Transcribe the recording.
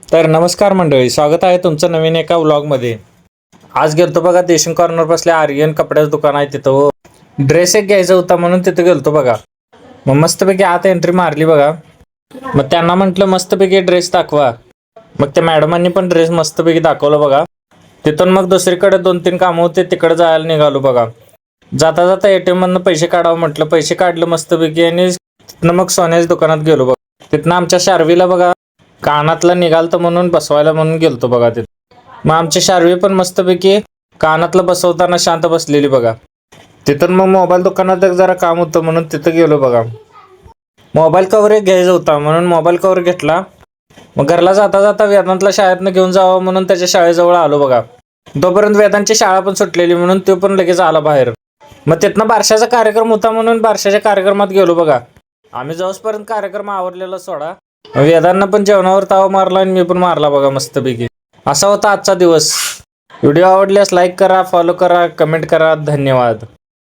तर नमस्कार मंडळी, स्वागत आहे तुमचं नवीन एका व्लॉगमध्ये. आज गेलतो बघा देशिंग कॉर्नर बसल्या आर्यन कपड्याचं दुकान आहे तिथं. ड्रेस एक घ्यायचा होता म्हणून तिथं गेलतो बघा. मग मस्तपैकी आत एंट्री मारली बघा. मग त्यांना म्हटलं मस्तपैकी ड्रेस दाखवा. मग त्या मॅडमांनी पण ड्रेस मस्तपैकी दाखवलं बघा. तिथून मग दुसरीकडे 2-3 कामं होते, तिकडे जायला निघालो बघा. जाता जाता ATM मधनं पैसे काढावं म्हटलं, पैसे काढलं मस्तपैकी आणि तिथनं मग सोन्याच्या दुकानात गेलो बघा. तिथनं आमच्या शार्वीला बघा कानातला निघालतं म्हणून बसवायला म्हणून गेलतो बघा तिथं. मग आमची शार्वी पण मस्तपैकी कानातलं बसवताना शांत बसलेली बघा. तिथून मग मोबाईल दुकानात जरा काम होतं म्हणून तिथं गेलो बघा. मोबाईल कव्हर एक घ्यायचा होता म्हणून मोबाईल कव्हर घेतला. मग घरला जाता जाता वेदांतला शाळेतनं घेऊन जावं म्हणून त्याच्या शाळेजवळ आलो बघा. तोपर्यंत वेदांची शाळा पण सुटलेली म्हणून तो पण लगेच आला बाहेर. मग तिथनं बारशाचा कार्यक्रम होता म्हणून बारशाच्या कार्यक्रमात गेलो बघा. आम्ही जाऊसपर्यंत कार्यक्रम आवरलेला सोडा. वेदांना पण जेवणावर ताव मारला आणि मी पण मारला बघा मस्तपैकी. असा होता आजचा दिवस. व्हिडिओ आवडल्यास लाईक करा, फॉलो करा, कमेंट करा. धन्यवाद.